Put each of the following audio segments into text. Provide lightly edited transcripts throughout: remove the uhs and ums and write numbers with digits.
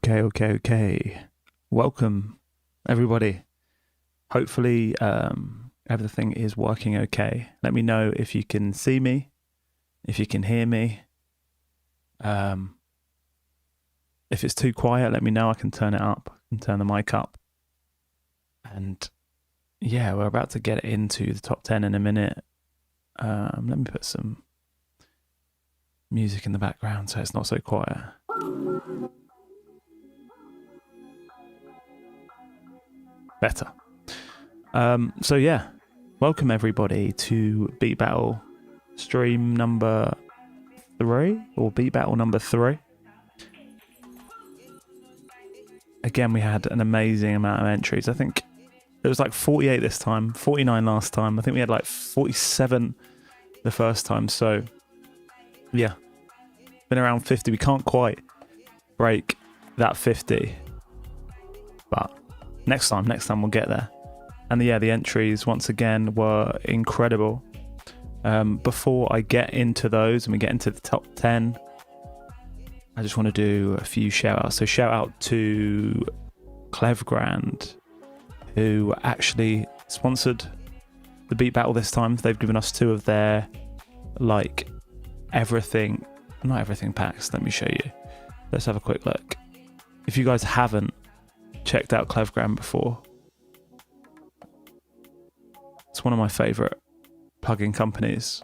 Okay. Welcome, everybody. Hopefully, everything is working okay. Let me know if you can see me, if you can hear me. If it's too quiet, let me know. I can turn it up and turn the mic up. And yeah, we're about to get into the top 10 in a minute. Let me put some music in the background so it's not so quiet. Better. So yeah, welcome everybody to Beat Battle stream number 3 or Beat Battle number 3. Again, we had an amazing amount of entries. I think it was like 48 this time, 49 last time. I think we had like 47 the first time. So yeah, been around 50. We can't quite break that 50, but next time we'll get there. And yeah, the entries once again were incredible. Before I get into those and we get into the top 10, I just want to do a few shout outs. So shout out to Clevgrand, who actually sponsored the Beat Battle this time. They've given us 2 of their not everything packs. Let me show you. Let's have a quick look. If you guys haven't checked out Clevgram before, it's one of my favorite plugin companies.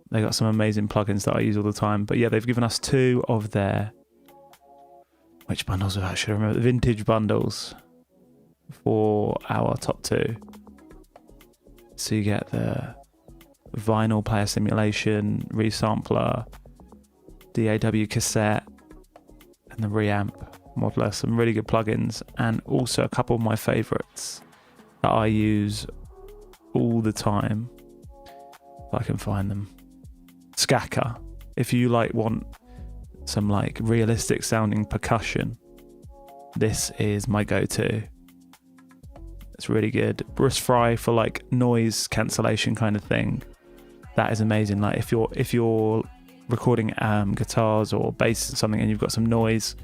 They got some amazing plugins that I use all the time. But yeah, they've given us 2 of their, which bundles are that? I should remember, the vintage bundles for our top 2. So you get the vinyl player simulation, resampler, DAW cassette, and the reamp modeler. Some really good plugins, and also a couple of my favorites that I use all the time if I can find them. Skaka, if you want some realistic sounding percussion, this is my go-to. It's really good. Bruce Fry for noise cancellation kind of thing. That is amazing. If you're recording guitars or bass or something and you've got some noise,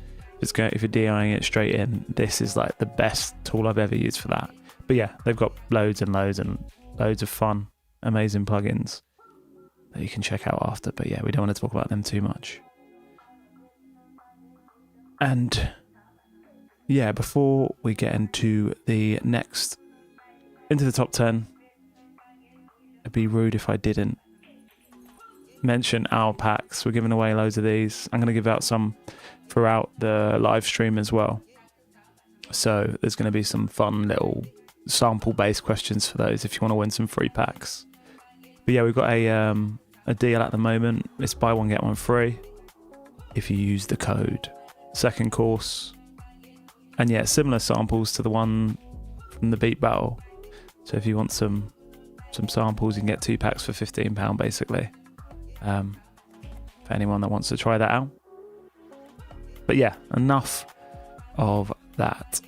if you're DIing it straight in, this is the best tool I've ever used for that. But yeah, they've got loads and loads of fun, amazing plugins that you can check out after. But yeah, we don't want to talk about them too much. And yeah, before we get into the top 10, it'd be rude if I didn't mention our packs. We're giving away loads of these. I'm going to give out some throughout the live stream as well. So there's going to be some fun little sample-based questions for those if you want to win some free packs. But yeah, we've got a deal at the moment. It's buy one get one free if you use the code SECONDCOURSE. And yeah, similar samples to the one from the Beat Battle. So if you want some samples, you can get 2 packs for £15 basically. For anyone that wants to try that out. But yeah, enough of that.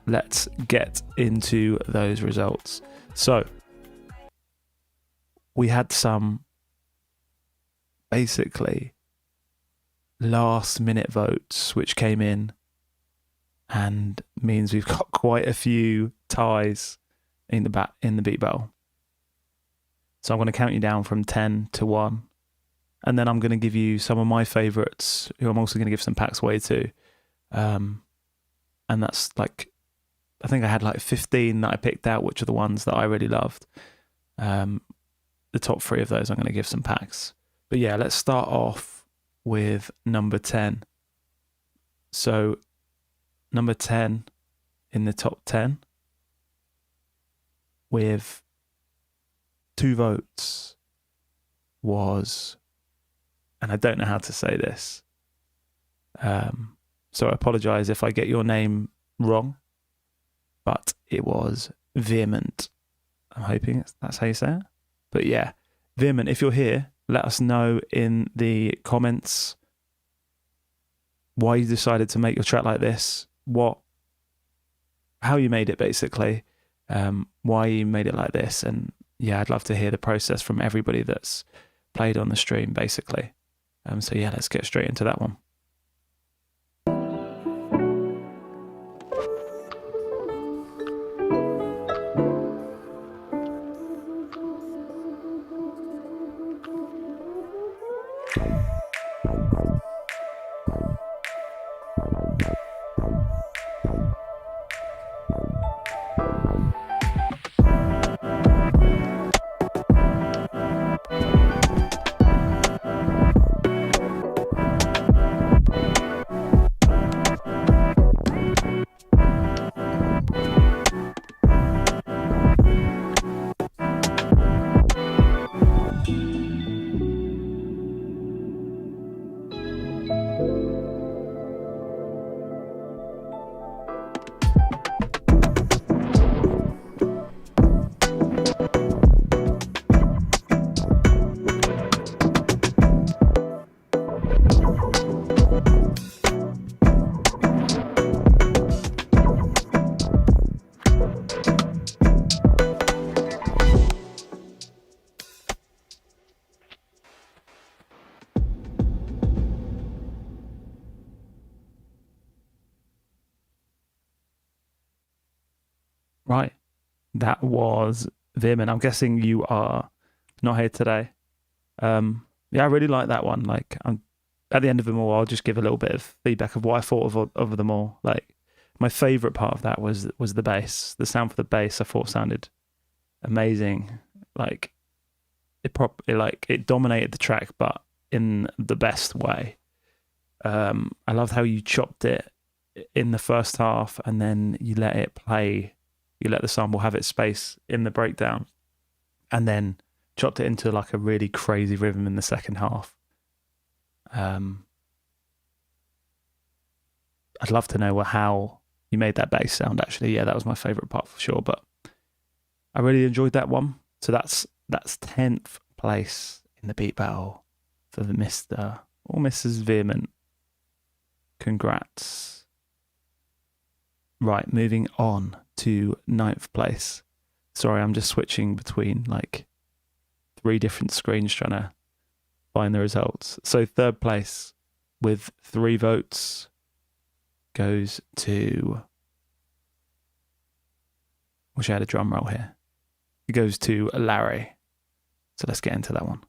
Let's get into those results. So we had some basically last minute votes which came in, and means we've got quite a few ties in the Beat Battle. So I'm going to count you down from 10 to 1, and then I'm going to give you some of my favourites, who I'm also going to give some packs away to. And that's I think I had 15 that I picked out, which are the ones that I really loved. The top 3 of those I'm going to give some packs. But yeah, let's start off with number 10. So number 10 in the top 10 with 2 votes was, and I don't know how to say this, so I apologise if I get your name wrong, but it was Vehement. I'm hoping that's how you say it. But yeah, Vehement, if you're here, let us know in the comments why you decided to make your track like this, how you made it basically, why you made it like this. And yeah, I'd love to hear the process from everybody that's played on the stream basically. So yeah, let's get straight into that one. Right. That was Vehement. I'm guessing you are not here today. Yeah, I really like that one. Like, at the end of them all, I'll just give a little bit of feedback of what I thought of them all. Like, my favorite part of that was the bass. The sound for the bass I thought sounded amazing. Like, it dominated the track, but in the best way. I loved how you chopped it in the first half, and then you let it play. You let the sample have its space in the breakdown, and then chopped it into like a really crazy rhythm in the second half. I'd love to know how you made that bass sound, actually. Yeah, that was my favourite part for sure, but I really enjoyed that one. So that's 10th place in the beat battle for the Mr. or Mrs. Vehement. Congrats. Right, moving on to 9th place. Sorry, I'm just switching between like 3 different screens trying to find the results. So 3rd place with 3 votes goes to... Wish I had a drum roll here. It goes to Larry. So let's get into that one.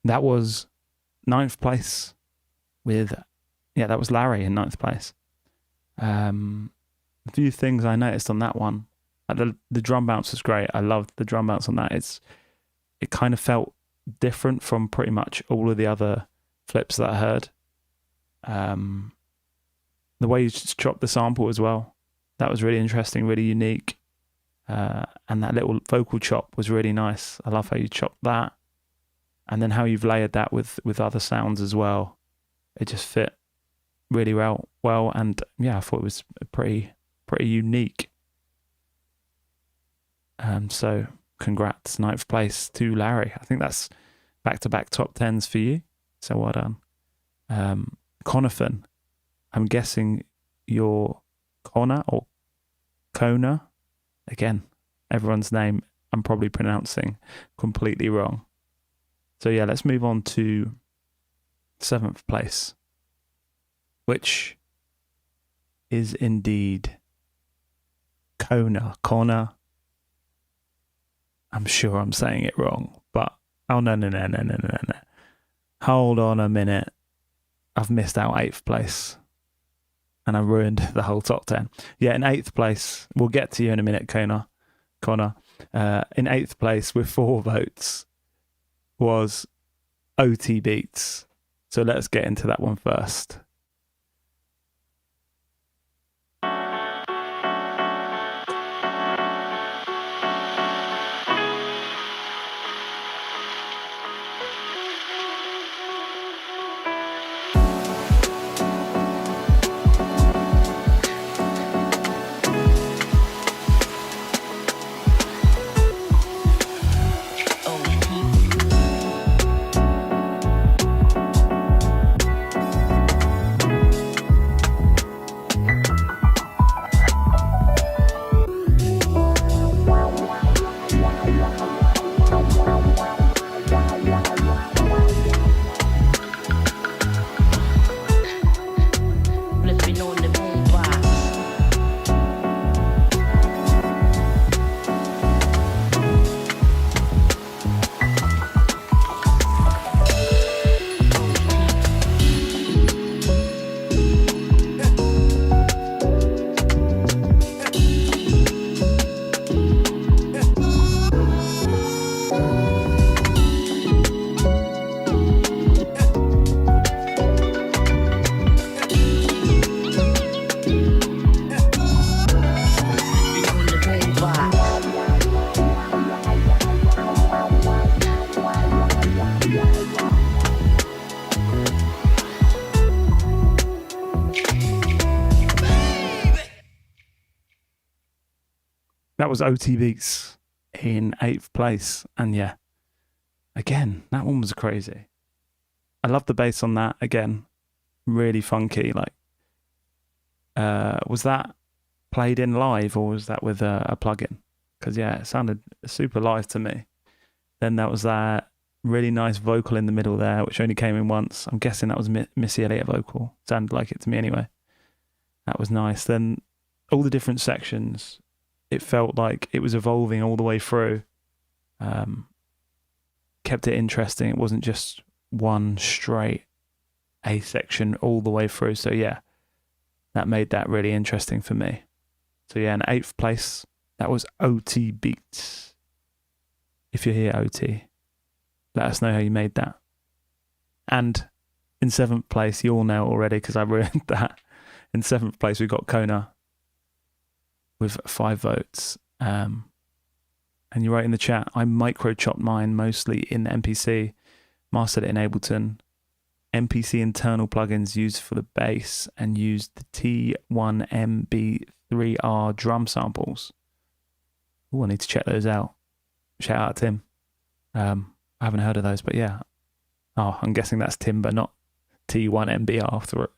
That was 9th place with, that was Larry in 9th place. A few things I noticed on that one. The drum bounce was great. I loved the drum bounce on that. It kind of felt different from pretty much all of the other flips that I heard. The way you just chopped the sample as well, that was really interesting, really unique. And that little vocal chop was really nice. I love how you chopped that. And then how you've layered that with other sounds as well. It just fit really well. And yeah, I thought it was pretty unique. So congrats, 9th place to Larry. I think that's back-to-back top 10s for you. So well done. Conathan, I'm guessing you're Connor or Kona. Again, everyone's name I'm probably pronouncing completely wrong. So yeah, let's move on to 7th place, which is indeed Connor. I'm sure I'm saying it wrong, but oh no. Hold on a minute. I've missed out 8th place and I ruined the whole top 10. Yeah, in 8th place, we'll get to you in a minute, Connor. In 8th place with 4 votes was OT Beats. So let's get into that one first. that was OT Beats in 8th place. And yeah, again, that one was crazy. I love the bass on that. Again, really funky. Like, was that played in live or was that with a plugin? Because yeah, it sounded super live to me. Then that was that really nice vocal in the middle there, which only came in once. I'm guessing that was Missy Elliott vocal. Sounded like it to me anyway. That was nice. Then all the different sections, it felt like it was evolving all the way through. Kept it interesting. It wasn't just one straight A section all the way through. So yeah, that made that really interesting for me. So yeah, in 8th place, that was OT Beats. If you're here, OT, let us know how you made that. And in 7th place, you all know already because I ruined that. In 7th place, we got Kona with 5 votes. And you wrote in the chat, I micro-chopped mine mostly in the MPC, mastered it in Ableton, MPC internal plugins used for the bass, and used the T1MB3R drum samples. Oh, I need to check those out. Shout out Tim. I haven't heard of those, but yeah. Oh, I'm guessing that's Timber, not T1MBR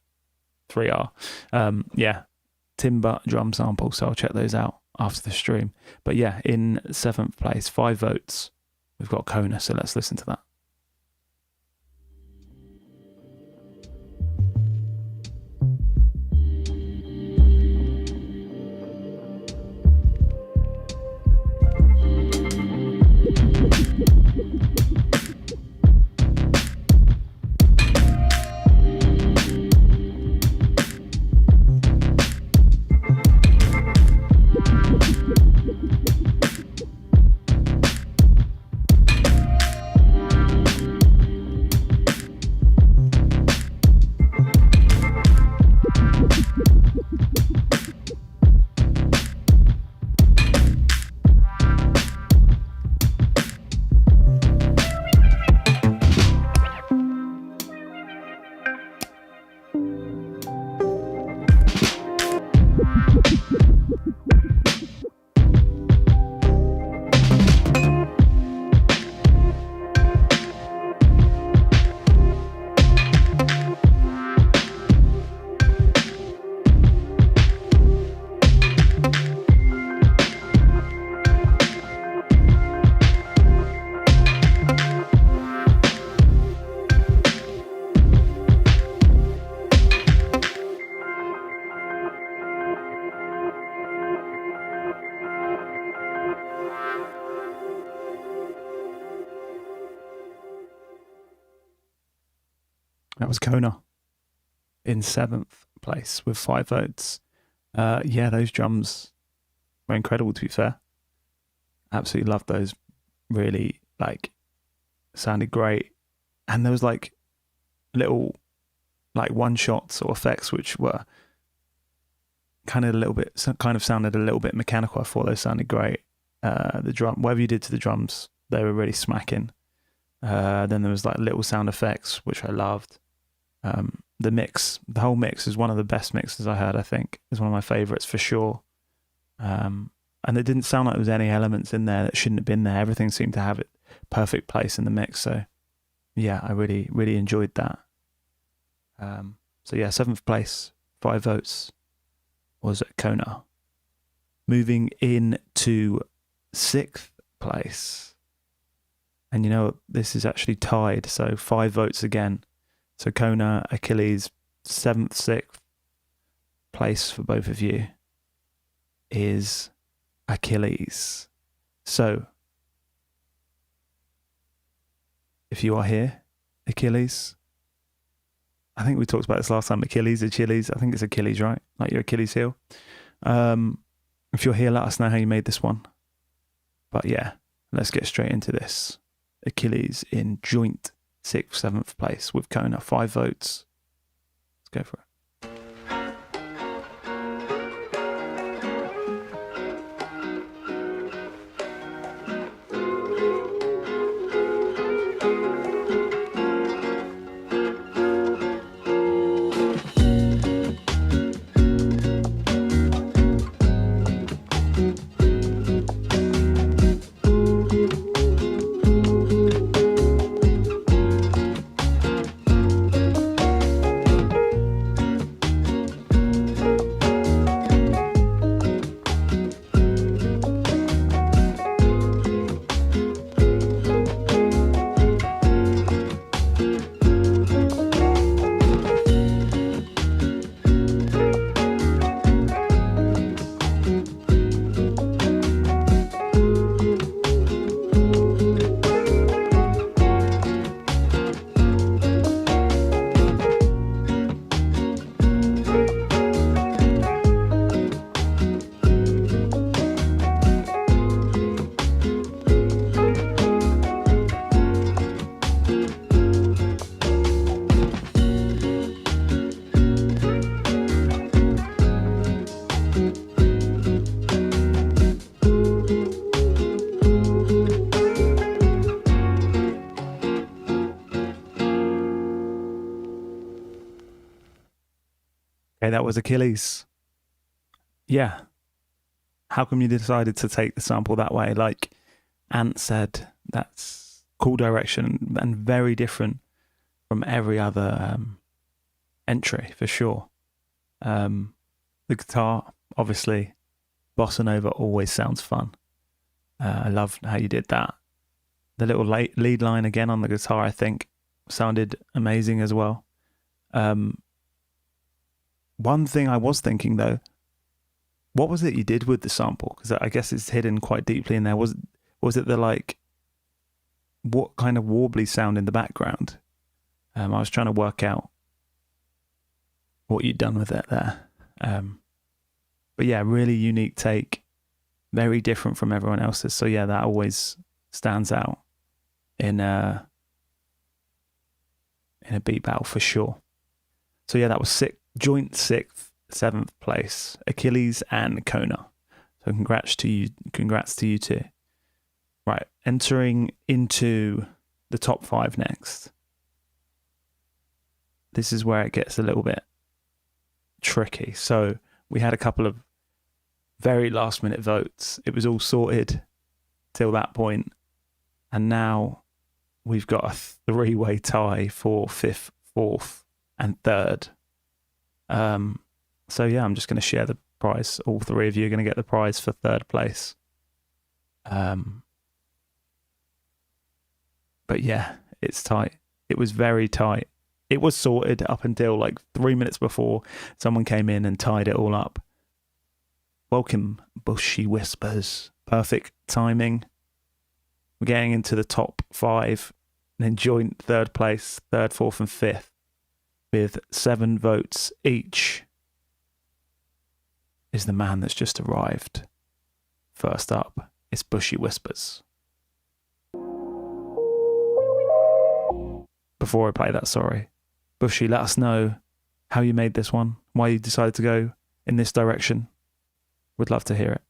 3R. Yeah, Timber drum samples, so I'll check those out after the stream. But yeah, in 7th place, 5 votes, we've got Kona, so let's listen to that. That was Kona in 7th place with 5 votes. Yeah, those drums were incredible, to be fair. Absolutely loved those. Really, like, sounded great. And there was like little, like, one-shots or effects which were kind of sounded a little bit mechanical. I thought those sounded great. The drum, whatever you did to the drums, they were really smacking. Then there was like little sound effects, which I loved. The whole mix is one of the best mixes I heard, I think. It's one of my favourites for sure. And it didn't sound like there was any elements in there that shouldn't have been there. Everything seemed to have its perfect place in the mix. So yeah, I really, really enjoyed that. So yeah, 7th place, 5 votes was Kona. Moving in to 6th place. And you know, this is actually tied. So 5 votes again. So Kona, Achilles, 7th, 6th place for both of you is Achilles. So if you are here, Achilles, I think we talked about this last time, Achilles, I think it's Achilles, right? Like your Achilles heel. If you're here, let us know how you made this one. But yeah, let's get straight into this. Achilles in joint 6th, 7th place with Kona, 5 votes. Let's go for it. Okay, that was Achilles. Yeah. How come you decided to take the sample that way? Like Ant said, that's cool direction and very different from every other entry for sure. The guitar, obviously, Bossa Nova always sounds fun. I love how you did that. The little lead line again on the guitar, I think, sounded amazing as well. One thing I was thinking though, what was it you did with the sample? Because I guess it's hidden quite deeply in there. Was it the like, what kind of warbly sound in the background? I was trying to work out what you'd done with it there. But yeah, really unique take, very different from everyone else's. So yeah, that always stands out in a beat battle for sure. So yeah, that was joint 6th, 7th place, Achilles and Kona. So congrats to you two. Right, entering into the top 5 next. This is where it gets a little bit tricky. So we had a couple of very last minute votes. It was all sorted till that point. And now we've got a 3-way tie for 5th, 4th and 3rd. So yeah, I'm just going to share the prize. All 3 of you are going to get the prize for 3rd place. But yeah, it's tight. It was very tight. It was sorted up until like 3 minutes before someone came in and tied it all up. Welcome, Bushy Whispers. Perfect timing. We're getting into the top 5, and then joint 3rd place, 3rd, 4th, and 5th, with 7 votes each, is the man that's just arrived. First up, it's Bushy Whispers. Before I play that, sorry, Bushy, let us know how you made this one, why you decided to go in this direction. Would love to hear it.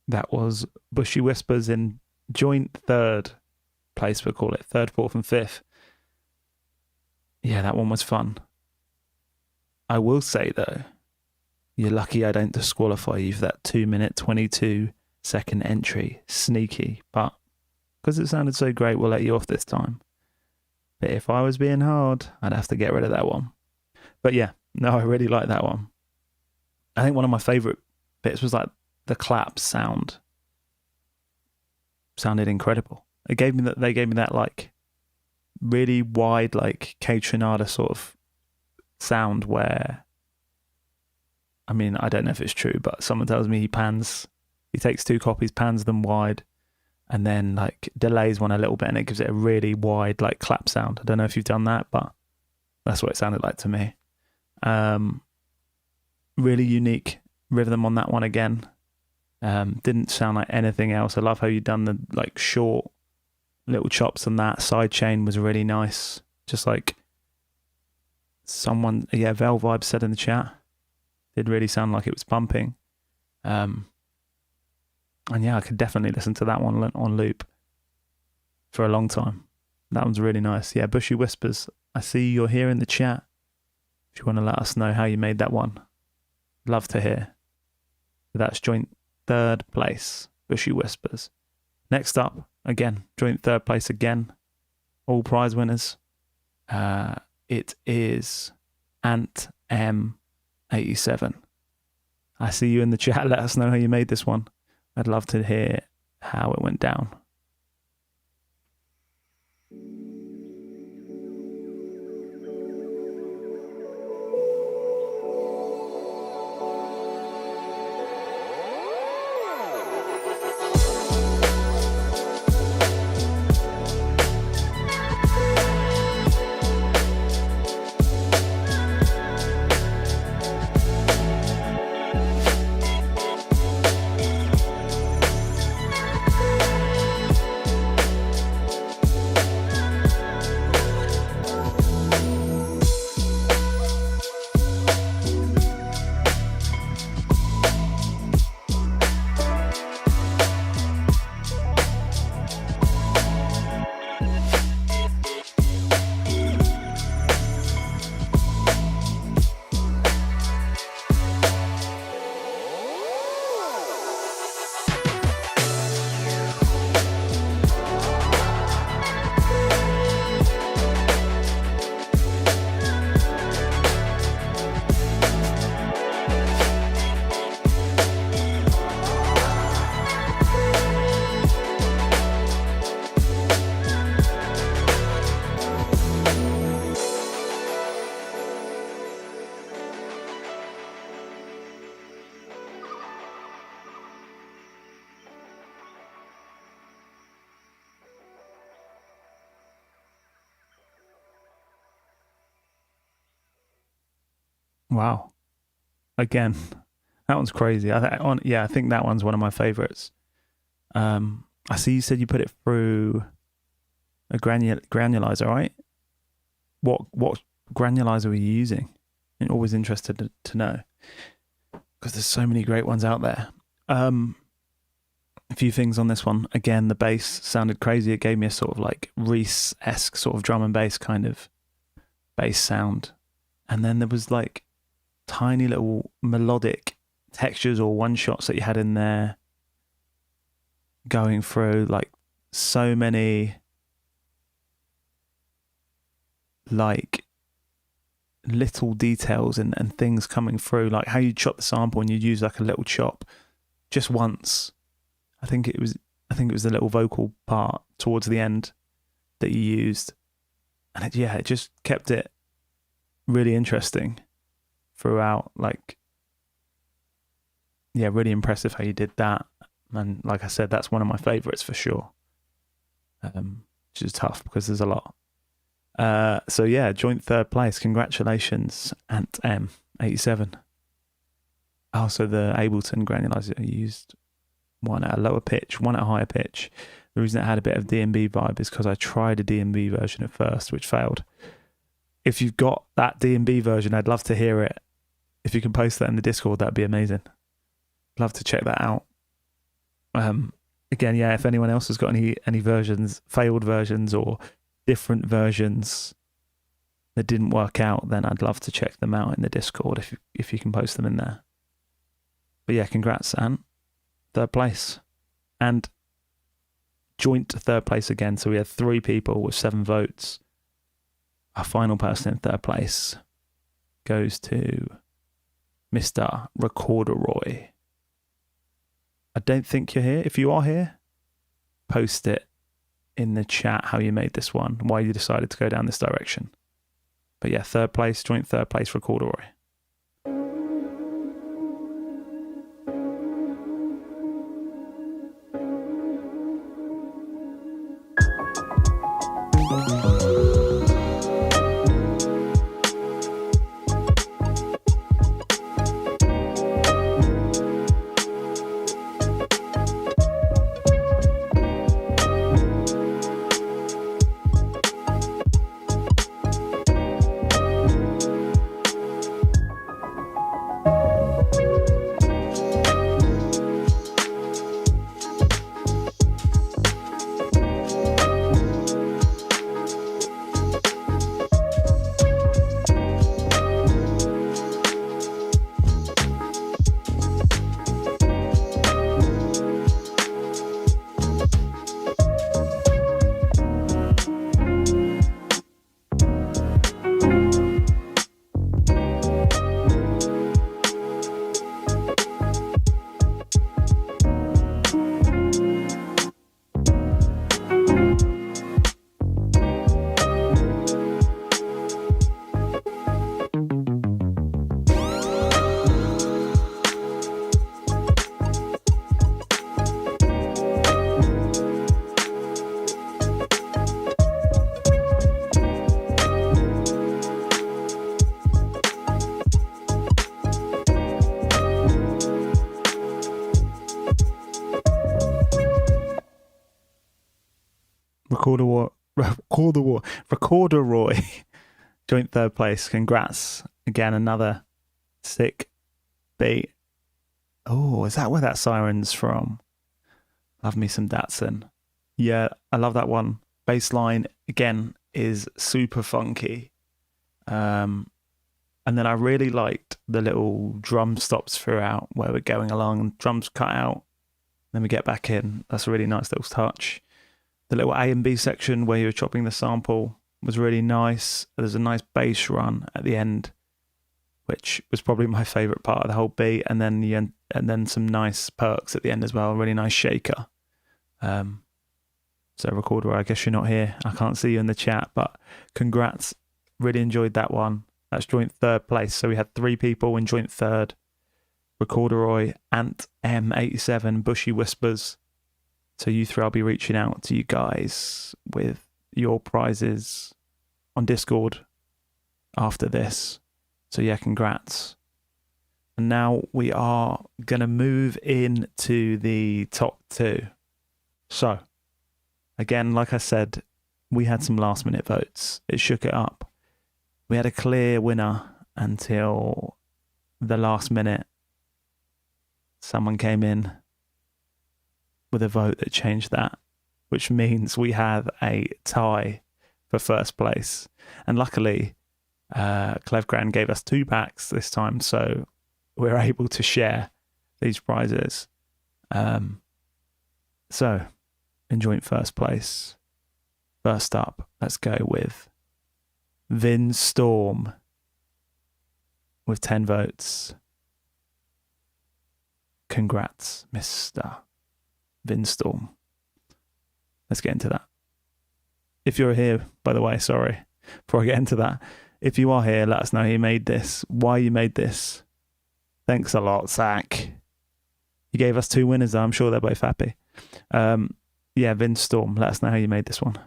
That was Bushy Whispers in joint 3rd place, we'll call it. 3rd, 4th and 5th. Yeah, that one was fun. I will say, though, you're lucky I don't disqualify you for that 2-minute, 22-second entry. Sneaky. But because it sounded so great, we'll let you off this time. But if I was being hard, I'd have to get rid of that one. But yeah, no, I really like that one. I think one of my favourite bits was like the clap sound. Sounded incredible. They gave me that like really wide, like K-Tronada sort of sound where, I mean, I don't know if it's true, but someone tells me he takes 2 copies, pans them wide, and then like delays one a little bit, and it gives it a really wide like clap sound. I don't know if you've done that, but that's what it sounded like to me. Really unique rhythm on that one again. Didn't sound like anything else. I love how you've done the like short little chops on that. Side chain was really nice. Just like someone, Vel Vibes said in the chat, did really sound like it was pumping. And yeah, I could definitely listen to that one on loop for a long time. That one's really nice. Yeah, Bushy Whispers, I see you're here in the chat. If you want to let us know how you made that one, love to hear. That's joint 3rd place, Bushy Whispers. Next up, again, joint 3rd place again. All prize winners. It is Ant M87. I see you in the chat. Let us know how you made this one. I'd love to hear how it went down. Wow. Again, that one's crazy. I think that one's one of my favorites. I see you said you put it through a granulizer, right? What granulizer were you using? I'm always interested to know, because there's so many great ones out there. A few things on this one. Again, the bass sounded crazy. It gave me a sort of like Reese-esque sort of drum and bass kind of bass sound. And then there was like tiny little melodic textures or one-shots that you had in there going through, like so many like little details and things coming through, like how you chop the sample and you use like a little chop just once. I think it was the little vocal part towards the end that you used, and it just kept it really interesting throughout. Like, yeah, really impressive how you did that. And like I said, that's one of my favorites for sure. Which is tough because there's a lot. So yeah, joint 3rd place. Congratulations, Ant M87. Also, the Ableton granulizer used one at a lower pitch, one at a higher pitch. The reason it had a bit of D&B vibe is because I tried a D&B version at first, which failed. If you've got that D&B version, I'd love to hear it. If you can post that in the Discord, that'd be amazing. Love to check that out. Again, yeah, if anyone else has got any versions, failed versions or different versions that didn't work out, then I'd love to check them out in the Discord if you can post them in there. But yeah, congrats, Ant. 3rd place. And joint 3rd place again. So we had 3 people with 7 votes. our final person in third place goes to Mr. Recorderoy. I don't think you're here. If you are here, post it in the chat how you made this one, why you decided to go down this direction. But yeah, third place, joint third place, Recorderoy. Recorderoy, joint third place. Congrats. Again, another sick beat. Oh, is that where that siren's from? Love me some Datsun. Yeah, I love that one. Bass line, again, is super funky. And then I really liked the little drum stops throughout where we're going along and drums cut out. Then we get back in. That's a really nice little touch. The little A and B section where you were chopping the sample was really nice. There's a nice bass run at the end, which was probably my favourite part of the whole beat. And then some nice perks at the end as well. Really nice shaker. So Recorder, I guess you're not here. I can't see you in the chat, but congrats. Really enjoyed that one. That's joint third place. So we had 3 people in joint third. Recorderoy, Ant M87, Bushy Whispers. So you 3, I'll be reaching out to you guys with your prizes on Discord after this. So yeah, congrats. And now we are going to move into the top 2. So again, like I said, we had some last minute votes. It shook it up. We had a clear winner until the last minute. Someone came in with a vote that changed that, which means we have a tie for first place. And luckily, Clevgran gave us 2 packs this time, so we're able to share these prizes. So, in joint first place, first up, let's go with Vin Storm with 10 votes. Congrats, Mr. Vinstorm. Let's get into that. If you're here, by the way, sorry, before I get into that, if you are here, let us know how you made this, why you made this. Thanks a lot, Zach. You gave us 2 winners, though. I'm sure they're both happy. Yeah, Vinstorm, let us know how you made this one.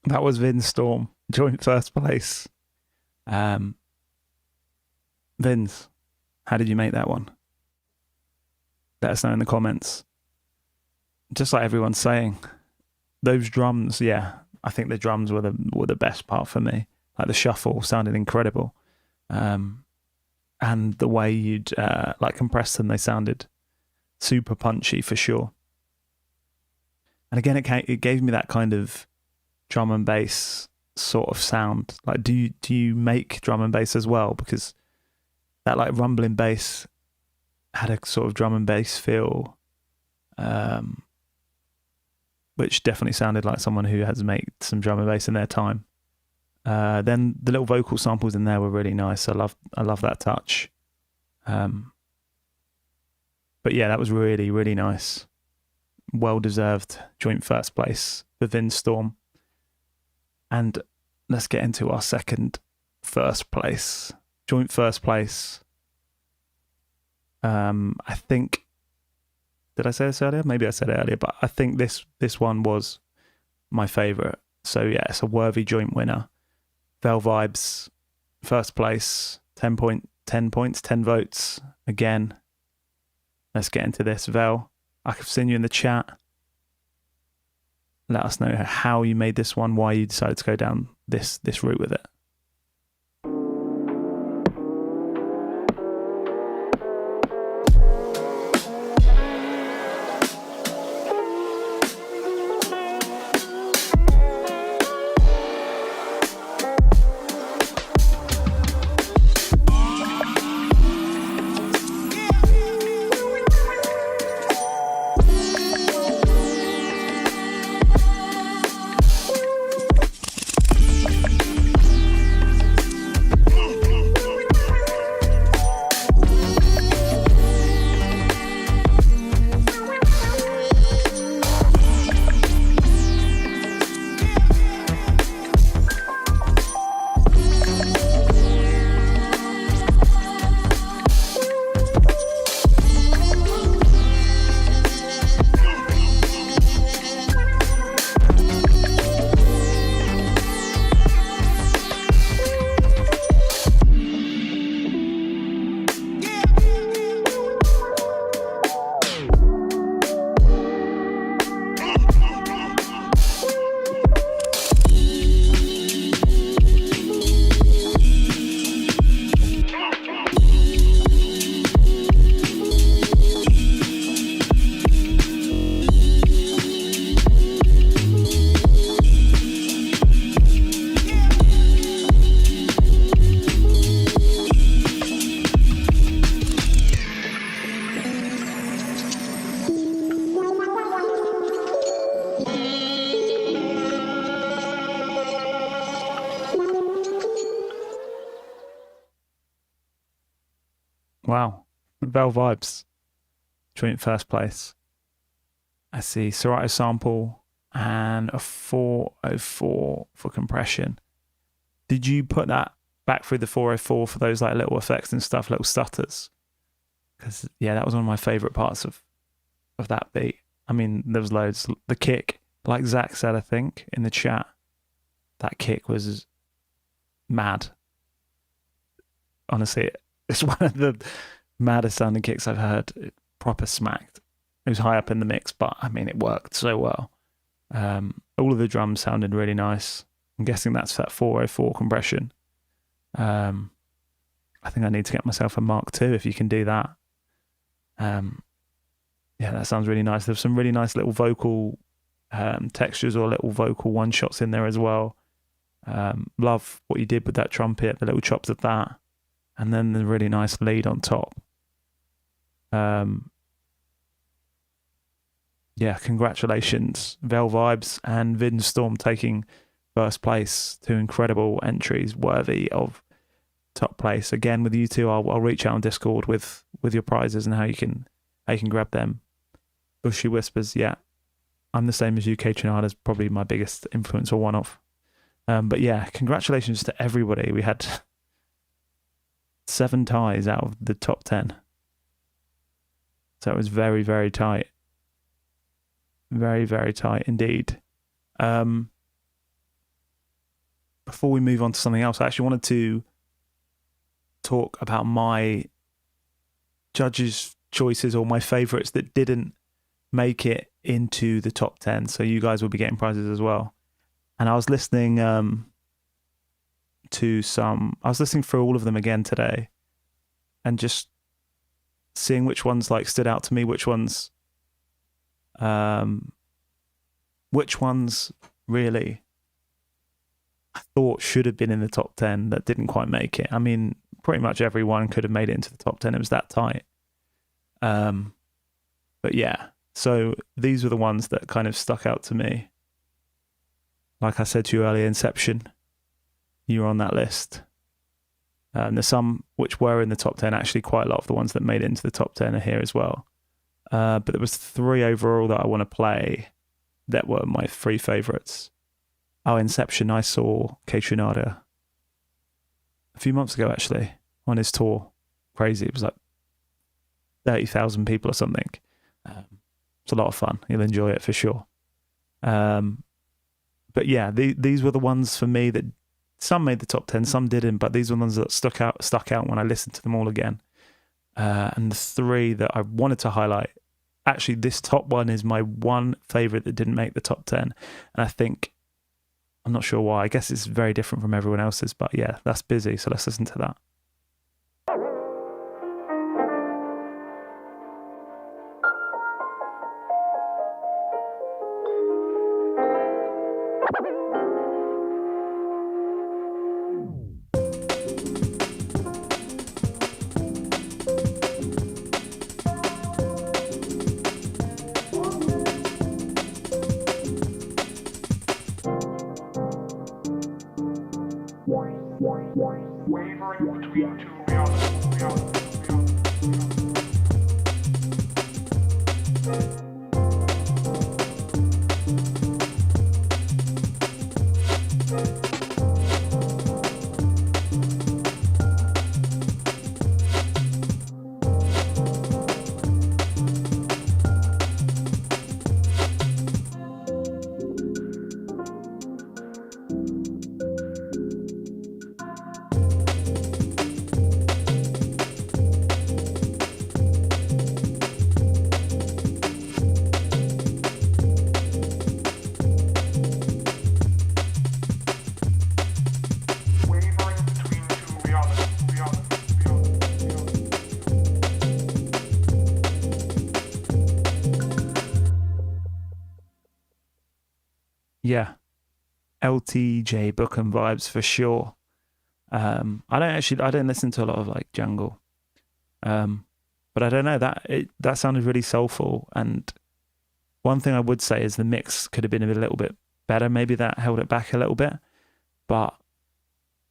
That was Vinstorm, joint first place. Vins, how did you make that one? Let us know in the comments. Just like everyone's saying, those drums, yeah, I think the drums were the best part for me. Like the shuffle sounded incredible. And the way you'd like compress them, they sounded super punchy for sure. And again, it gave me that kind of drum and bass sort of sound. Like, do you make drum and bass as well? Because that like rumbling bass had a sort of drum and bass feel, which definitely sounded like someone who has made some drum and bass in their time. Then the little vocal samples in there were really nice. I love that touch. But yeah, that was really, really nice. Well-deserved joint first place for Vinstorm. And let's get into our second first place. Joint first place. I think, did I say this earlier? Maybe I said it earlier, but I think this one was my favourite. So yeah, it's a worthy joint winner. Vel Vibes, first place, 10 points, 10 votes. Again, let's get into this. Vel, I've seen you in the chat. Let us know how you made this one, why you decided to go down this route with it. Wow. Vel Vibes, joint first place. I see Serato sample and a 404 for compression. Did you put that back through the 404 for those like little effects and stuff, little stutters? Because yeah, that was one of my favorite parts of that beat. I mean, there was loads. The kick, like Zach said, I think in the chat, that kick was mad. Honestly, it's one of the maddest sounding kicks I've heard. It proper smacked. It was high up in the mix, but I mean, it worked so well. All of the drums sounded really nice. I'm guessing that's that 404 compression. I think I need to get myself a Mark II if you can do that. Yeah, that sounds really nice. There's some really nice little vocal textures or little vocal one-shots in there as well. Love what you did with that trumpet, the little chops of that. And then the really nice lead on top. Yeah, congratulations, Vel Vibes and Vinstorm taking first place. Two incredible entries worthy of top place. Again, with you two, I'll reach out on Discord with your prizes and how you can grab them. Bushy Whispers, yeah, I'm the same as you. K-Trinada's probably my biggest influence or one-off. But yeah, congratulations to everybody. We had 7 ties out of the top 10. So it was very, very tight. Very, very tight indeed. before we move on to something else, I actually wanted to talk about my judges' choices or my favourites that didn't make it into the top 10. So you guys will be getting prizes as well. And I was listening through all of them again today, and just seeing which ones like stood out to me, which ones really I thought should have been in the top 10 that didn't quite make it. I mean, pretty much everyone could have made it into the top 10. It was that tight. But yeah, so these were the ones that kind of stuck out to me. Like I said to you earlier, Inception, you were on that list. There's some which were in the top 10. Actually, quite a lot of the ones that made it into the top 10 are here as well. But there was 3 overall that I want to play that were my 3 favourites. Oh, Inception, I saw Kaytranada a few months ago, actually, on his tour. Crazy. It was like 30,000 people or something. It's a lot of fun. You'll enjoy it for sure. But yeah, these were the ones for me that some made the top 10, some didn't, but these were the ones that stuck out when I listened to them all again. And the 3 that I wanted to highlight, actually this top one is my one favourite that didn't make the top 10. And I think, I'm not sure why, I guess it's very different from everyone else's, but yeah, that's Busy, so let's listen to that. Wavering between 2 realities. Yeah, LTJ Book and vibes for sure. I don't listen to a lot of like jungle, but I don't know, that sounded really soulful. And one thing I would say is the mix could have been a little bit better. Maybe that held it back a little bit, but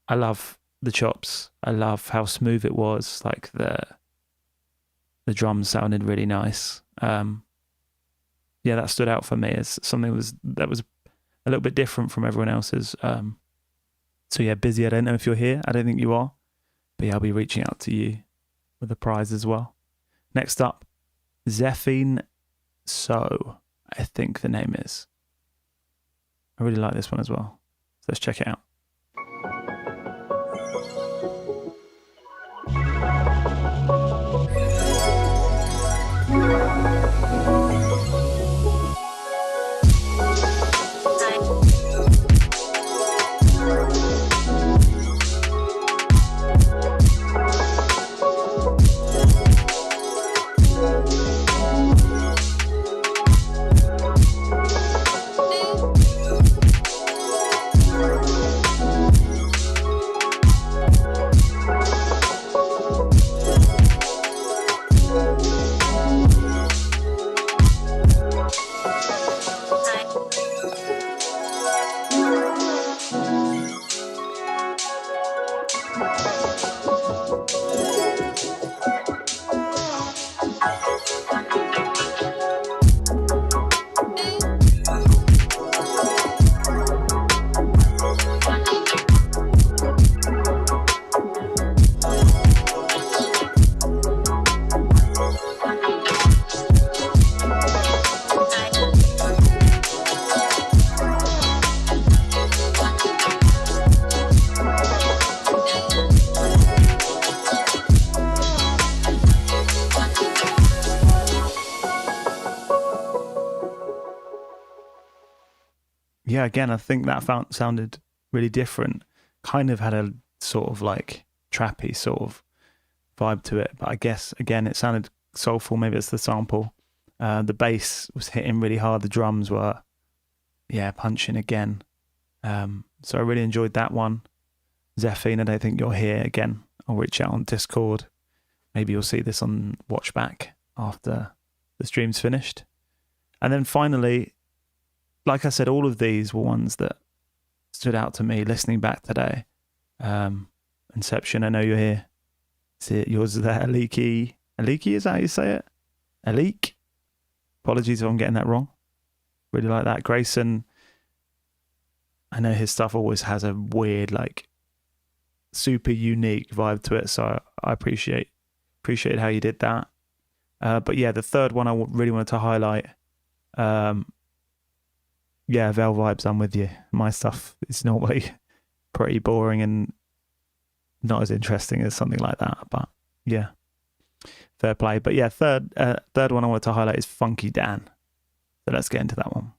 I love the chops. I love how smooth it was. Like the drums sounded really nice. Yeah, that stood out for me as something that was a little bit different from everyone else's. So yeah, Busy, I don't know if you're here. I don't think you are. But yeah, I'll be reaching out to you with a prize as well. Next up, Zephine So, I think the name is. I really like this one as well. So let's check it out. yeah, again, I think that sounded really different. Kind of had a sort of like trappy sort of vibe to it, but I guess again it sounded soulful. Maybe it's the sample. The bass was hitting really hard. The drums were, punching again. So I really enjoyed that one. Zephine, I don't think you're here again. I'll reach out on Discord. Maybe you'll see this on Watchback after the stream's finished. And then finally, like I said, all of these were ones that stood out to me listening back today. Inception, I know you're here. See it, yours is there. Aliki, is that how you say it? Alik? Apologies if I'm getting that wrong. Really like that. Grayson, I know his stuff always has a weird, like, super unique vibe to it, so I appreciate how you did that. But yeah, the third one I really wanted to highlight. Vel Vibes, I'm with you. My stuff is normally pretty boring and not as interesting as something like that, but yeah, fair play. But yeah, third one I wanted to highlight is Funky Dan. So let's get into that one.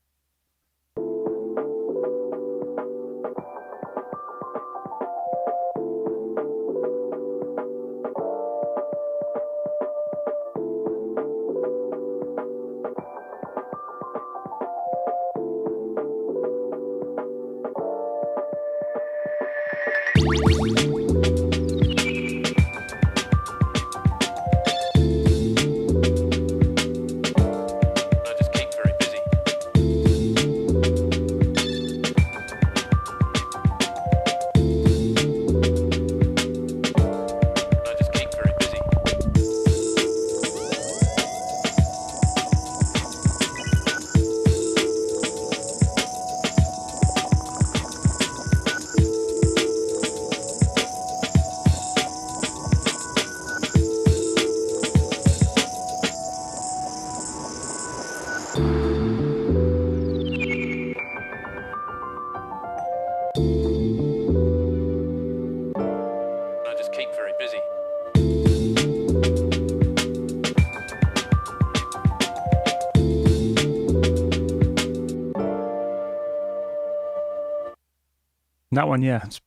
That one, yeah, it's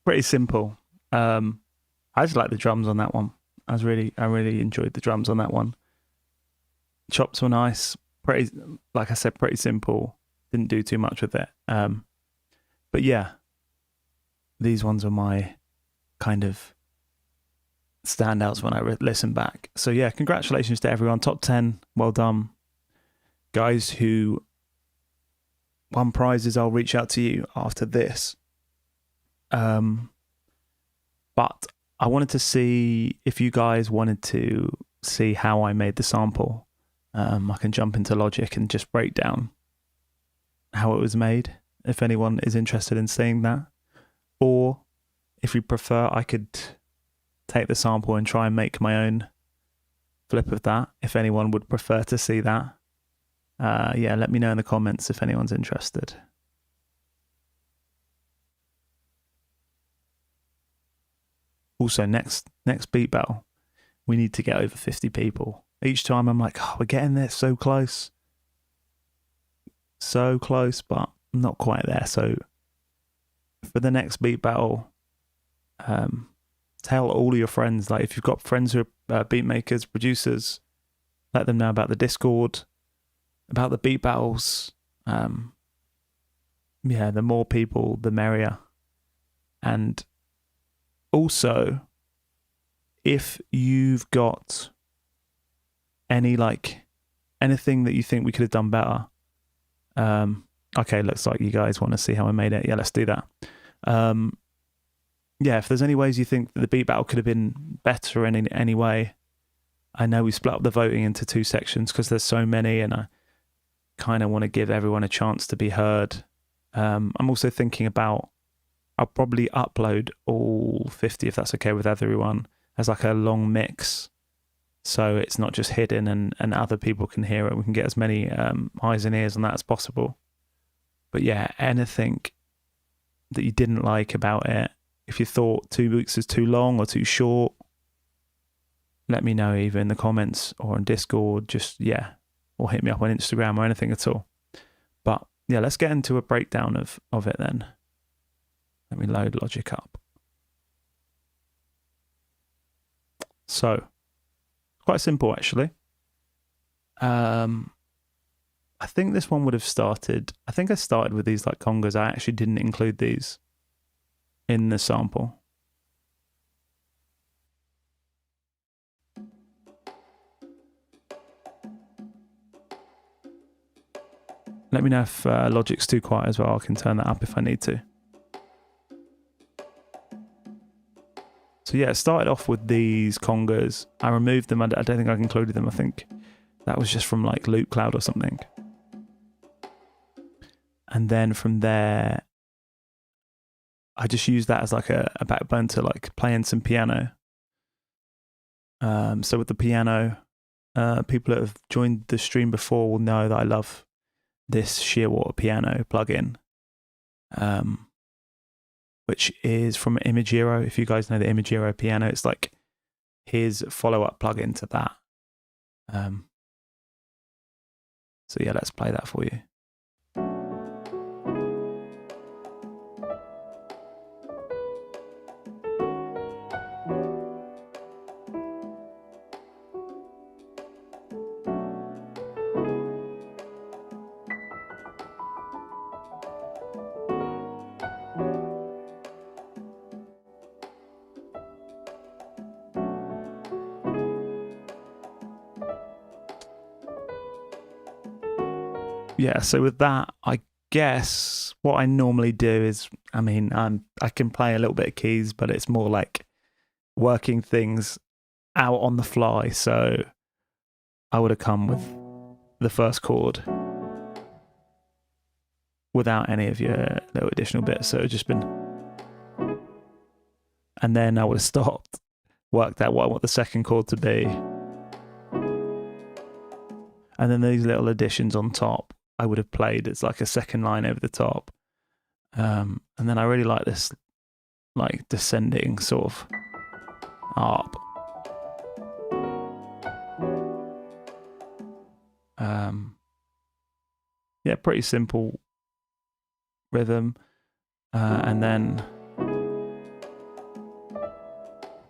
pretty simple. I just like the drums on that one. I really enjoyed the drums on that one. Chops were nice. Pretty, like I said, pretty simple. Didn't do too much with it. But yeah, these ones are my kind of standouts when I listen back. So yeah, congratulations to everyone. Top 10, well done. Guys who won prizes, I'll reach out to you after this. But I wanted to see if you guys wanted to see how I made the sample. I can jump into Logic and just break down how it was made, if anyone is interested in seeing that. Or if you prefer, I could take the sample and try and make my own flip of that, if anyone would prefer to see that. Let me know in the comments if anyone's interested. Also, next beat battle, we need to get over 50 people. Each time I'm like, we're getting there, so close, but I'm not quite there. So for the next beat battle, tell all of your friends. Like, if you've got friends who are beat makers, producers, let them know about the Discord, about the beat battles. The more people, the merrier. And also, if you've got anything that you think we could have done better, okay, looks like you guys want to see how I made it. Yeah, let's do that. If there's any ways you think that the beat battle could have been better in any way, I know we split up the voting into two sections because there's so many, and I kind of want to give everyone a chance to be heard. I'm also thinking about, I'll probably upload all 50, if that's okay with everyone, as like a long mix. So it's not just hidden and other people can hear it. We can get as many eyes and ears on that as possible. But yeah, anything that you didn't like about it, if you thought 2 weeks is too long or too short, let me know either in the comments or on Discord, or hit me up on Instagram or anything at all. But yeah, let's get into a breakdown of it then. Let me load Logic up. So, quite simple actually. I think this one would have started, I think I started with these like congas. I actually didn't include these in the sample. Let me know if Logic's too quiet as well. I can turn that up if I need to. So yeah, it started off with these congas. I removed them. I don't think I included them. I think that was just from like Loop Cloud or something. And then from there, I just used that as like a backbone to like play in some piano. So with the piano, people that have joined the stream before will know that I love this Shearwater piano plugin, which is from Imagiro. If you guys know the Imagiro piano, it's like his follow-up plugin to that. So yeah, let's play that for you. Yeah, so with that, I guess what I normally do is, I mean, I can play a little bit of keys, but it's more like working things out on the fly. So I would have come with the first chord without any of your little additional bits. So it would just been, and then I would have stopped, worked out what I want the second chord to be, and then these little additions on top I would have played. It's like a second line over the top. And then I really like this like descending sort of arp. Yeah, pretty simple rhythm. And then,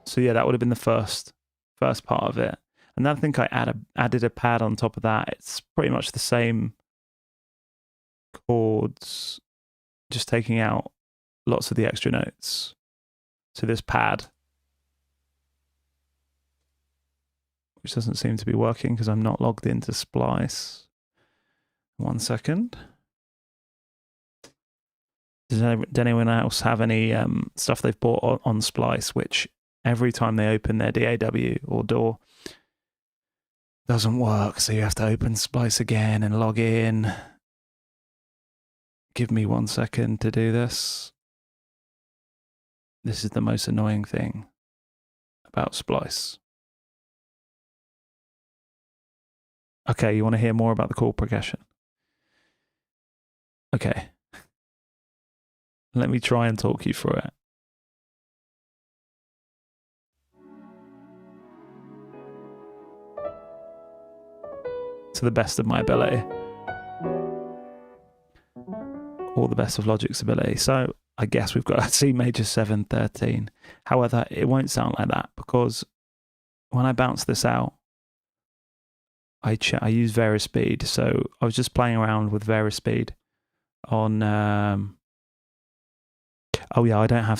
so yeah, that would have been the first part of it. And then I think I added a pad on top of that. It's pretty much the same chords, just taking out lots of the extra notes. So this pad, which doesn't seem to be working because I'm not logged into Splice. 1 second. Does anyone else have any stuff they've bought on Splice, which every time they open their DAW or DAW doesn't work, so you have to open Splice again and log in. Give me 1 second to do this. This is the most annoying thing about Splice. Okay, you want to hear more about the chord progression? Okay. Let me try and talk you through it. To the best of my ability. Or the best of Logic's ability. So I guess we've got a C major 7, 13. However, it won't sound like that because when I bounce this out, I use Varispeed. So I was just playing around with Varispeed on. Oh yeah, I don't have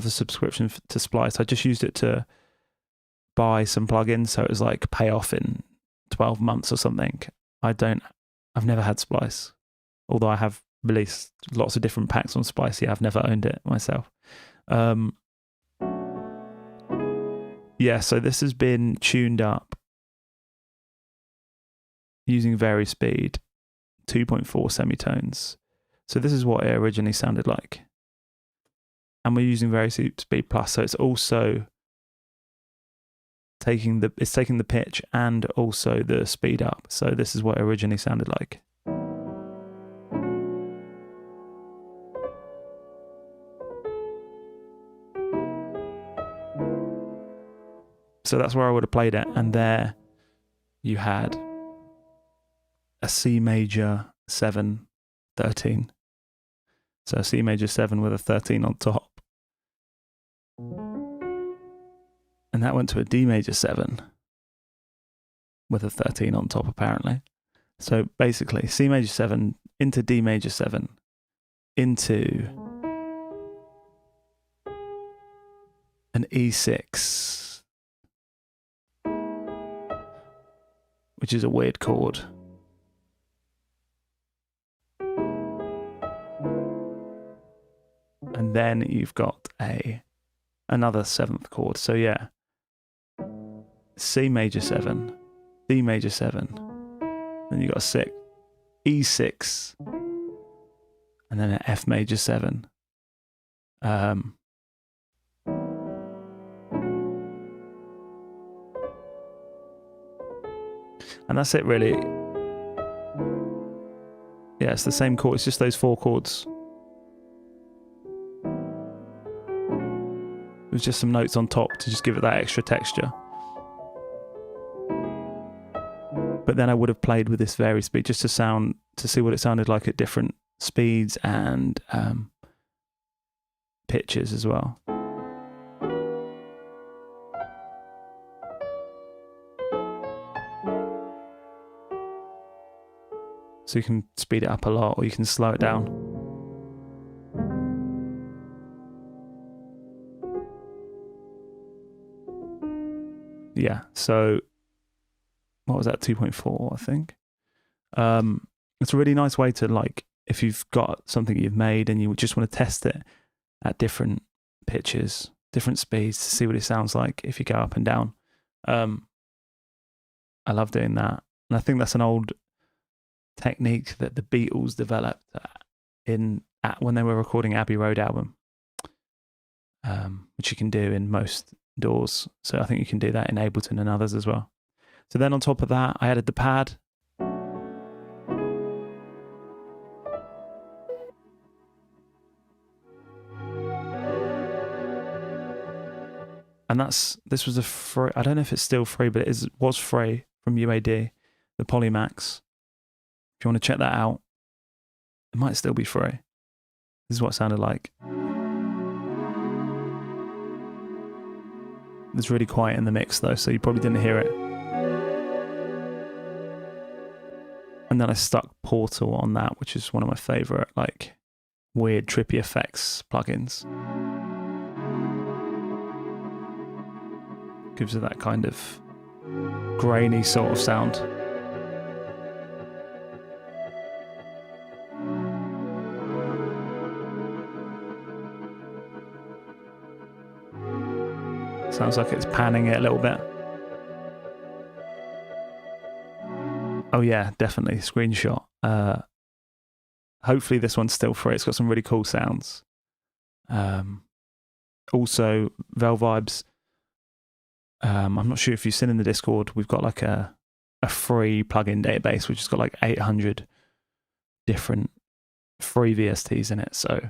a subscription to Splice. I just used it to buy some plugins, so it was like pay off in 12 months or something. I've never had Splice, although I have released lots of different packs on Splice. Yeah, I've never owned it myself. Yeah, so this has been tuned up using Varispeed, 2.4 semitones. So this is what it originally sounded like. And we're using Varispeed Plus, so it's also taking the pitch and also the speed up. So this is what it originally sounded like. So that's where I would have played it, and there you had a C major 7, 13. So C major 7 with a 13 on top. And that went to a D major 7 with a 13 on top, apparently. So basically, C major 7 into D major 7 into an E6, which is a weird chord. And then you've got another 7th chord. So yeah, C major 7, D major 7, then you got a 6, E6, and then an F major 7. And that's it really. Yeah, it's the same chord, it's just those 4 chords. With just some notes on top to just give it that extra texture. But then I would have played with this vari speed just to see what it sounded like at different speeds and pitches as well. So you can speed it up a lot or you can slow it down. Yeah, so what was that, 2.4, I think. It's a really nice way to, like, if you've got something you've made and you just want to test it at different pitches, different speeds to see what it sounds like if you go up and down. I love doing that. And I think that's an old technique that the Beatles developed when they were recording Abbey Road album, which you can do in most DAWs. So I think you can do that in Ableton and others as well. So then on top of that, I added the pad. And this was a free, I don't know if it's still free, but it was free from UAD, the Polymax. If you want to check that out, it might still be free. This is what it sounded like. It's really quiet in the mix though, so you probably didn't hear it. And then I stuck Portal on that, which is one of my favorite, like, weird trippy effects plugins. Gives it that kind of grainy sort of sound. Sounds like it's panning it a little bit. Oh yeah, definitely, screenshot. Hopefully this one's still free. It's got some really cool sounds. Also, Vel Vibes. I'm not sure if you've seen in the Discord, we've got like a free plugin database, which has got like 800 different free VSTs in it. So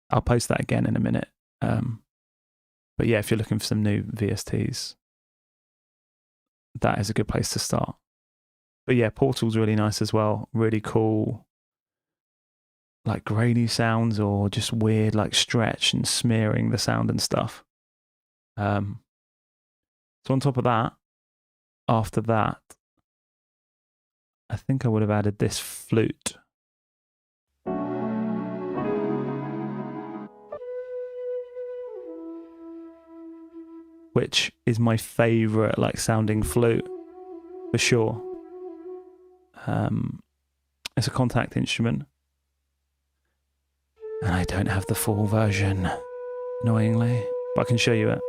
I'll post that again in a minute. But yeah, if you're looking for some new VSTs, that is a good place to start. But yeah, Portal's really nice as well. Really cool, like grainy sounds or just weird like stretch and smearing the sound and stuff. So on top of that, after that, I think I would have added this flute. Which is my favorite like sounding flute for sure. It's a contact instrument. And I don't have the full version, annoyingly, but I can show you it.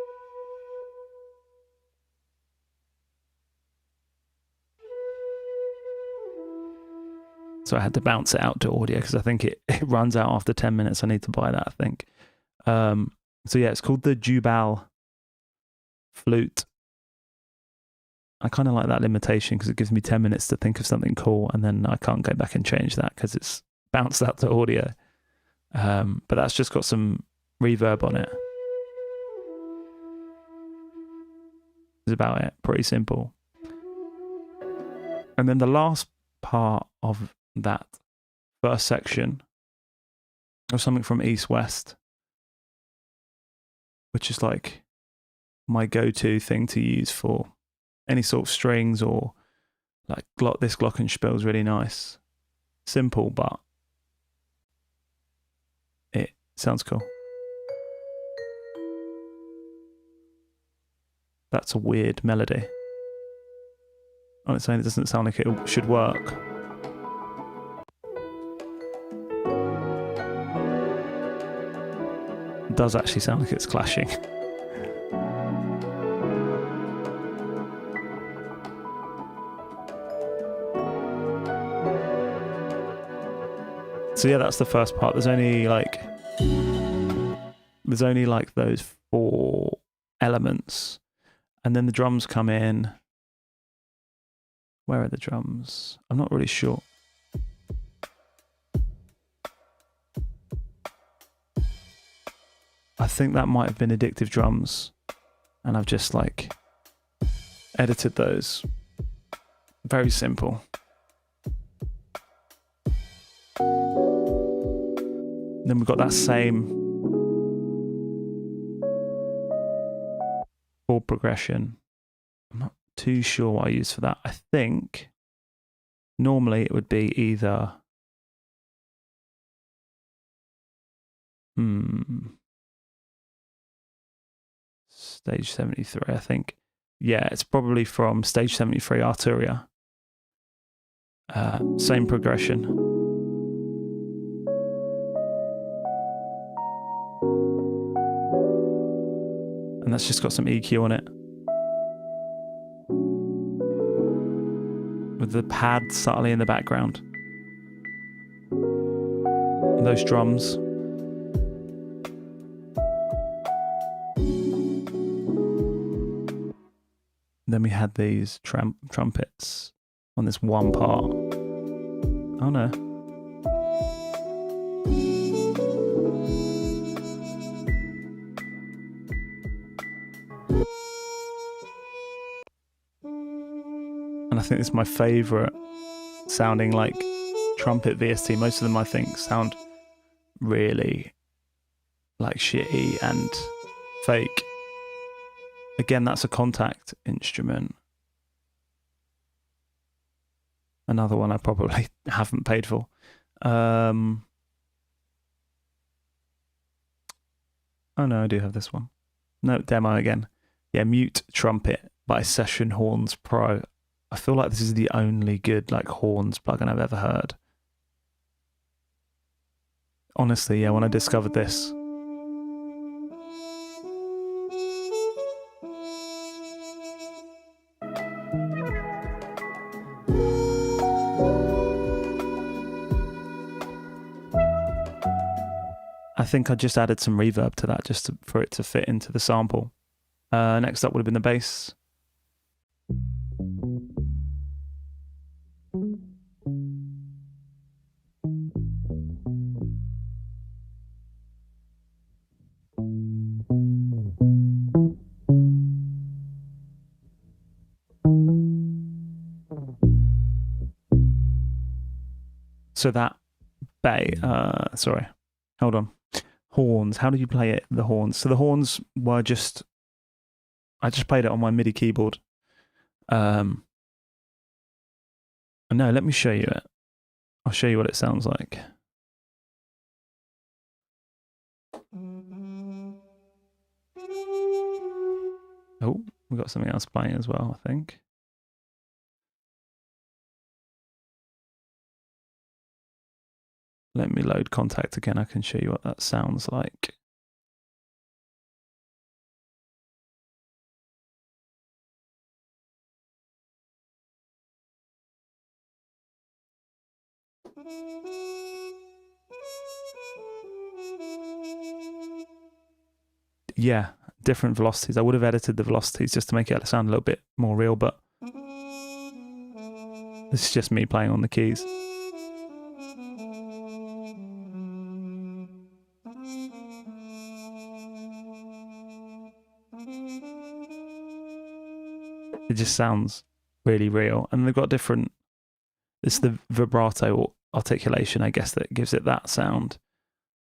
So I had to bounce it out to audio because I think it runs out after 10 minutes. I need to buy that, I think. So yeah, it's called the Jubal flute. I kind of like that limitation because it gives me 10 minutes to think of something cool and then I can't go back and change that because it's bounced out to audio. But that's just got some reverb on it. That's about it. Pretty simple. And then the last part of that first section of something from East West, which is like my go-to thing to use for any sort of strings, or like this glockenspiel is really nice. Simple, but it sounds cool. That's a weird melody. On its own, it doesn't sound like it should work. It does actually sound like it's clashing. So yeah, that's the first part. There's only like those 4 elements, and then the drums come in. Where are the drums? I'm not really sure. I think that might have been Addictive Drums, and I've just like edited those. Very simple. Then we've got that same chord progression. I'm not too sure what I use for that. I think normally it would be either stage 73, I think. Yeah, it's probably from stage 73 Arturia. Same progression. And that's just got some EQ on it. With the pad subtly in the background. And those drums. Then we had these trumpets on this one part. Oh no. And I think this is my favourite sounding like trumpet VST. Most of them I think sound really like shitty and fake. Again, that's a contact instrument. Another one I probably haven't paid for. Oh no, I do have this one. No, demo again. Yeah, Mute Trumpet by Session Horns Pro. I feel like this is the only good like horns plugin I've ever heard. Honestly, yeah, when I discovered this, I think I just added some reverb to that just for it to fit into the sample. Next up would have been the bass. So that sorry, hold on. Horns. How did you play it? The horns. So the horns were I just played it on my MIDI keyboard. No, let me show you it. I'll show you what it sounds like. Oh, we've got something else playing as well, I think. Let me load Contact again. I can show you what that sounds like. Yeah, different velocities. I would have edited the velocities just to make it sound a little bit more real, but this is just me playing on the keys. It just sounds really real. And they've got different, it's the vibrato articulation, I guess, that gives it that sound.